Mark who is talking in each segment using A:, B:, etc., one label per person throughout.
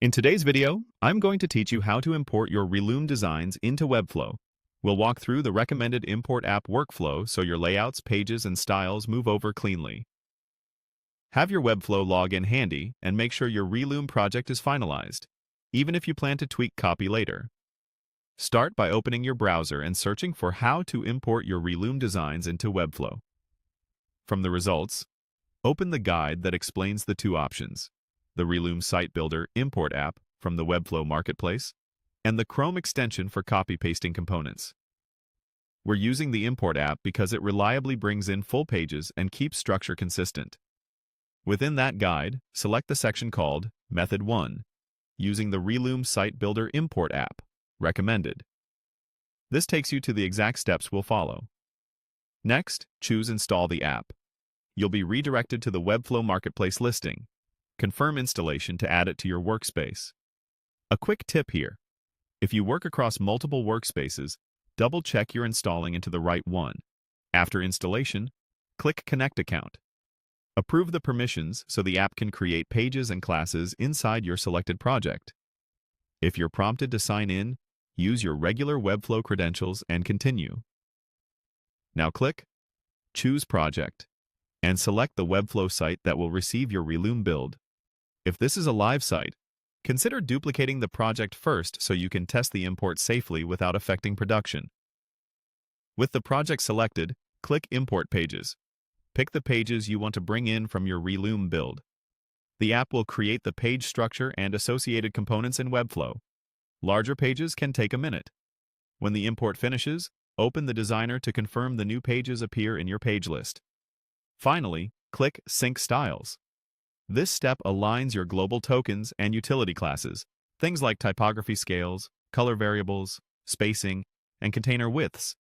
A: In today's video, I'm going to teach you how to import your Relume designs into Webflow. We'll walk through the recommended import app workflow so your layouts, pages, and styles move over cleanly. Have your Webflow login handy and make sure your Relume project is finalized, even if you plan to tweak copy later. Start by opening your browser and searching for how to import your Relume designs into Webflow. From the results, open the guide that explains the two options: the Relume Site Builder import app from the Webflow marketplace, and the Chrome extension for copy-pasting components. We're using the import app because it reliably brings in full pages and keeps structure consistent. Within that guide, select the section called Method 1, using the Relume Site Builder import app, recommended. This takes you to the exact steps we'll follow. Next, choose Install the app. You'll be redirected to the Webflow marketplace listing. Confirm installation to add it to your workspace. A quick tip here: if you work across multiple workspaces, double-check you're installing into the right one. After installation, click Connect Account. Approve the permissions so the app can create pages and classes inside your selected project. If you're prompted to sign in, use your regular Webflow credentials and continue. Now click Choose Project and select the Webflow site that will receive your Relume build. If this is a live site, consider duplicating the project first so you can test the import safely without affecting production. With the project selected, click Import Pages. Pick the pages you want to bring in from your Relume build. The app will create the page structure and associated components in Webflow. Larger pages can take a minute. When the import finishes, open the designer to confirm the new pages appear in your page list. Finally, click Sync Styles. This step aligns your global tokens and utility classes, things like typography scales, color variables, spacing, and container widths,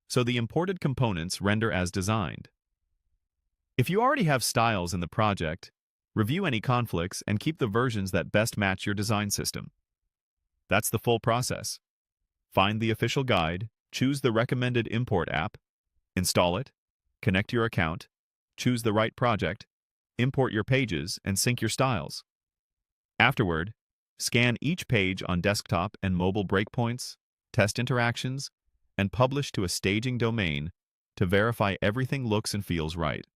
A: so the imported components render as designed. If you already have styles in the project, review any conflicts and keep the versions that best match your design system. That's the full process. Find the official guide, choose the recommended import app, install it, connect your account, choose the right project, import your pages, and sync your styles. Afterward, scan each page on desktop and mobile breakpoints, test interactions, and publish to a staging domain to verify everything looks and feels right.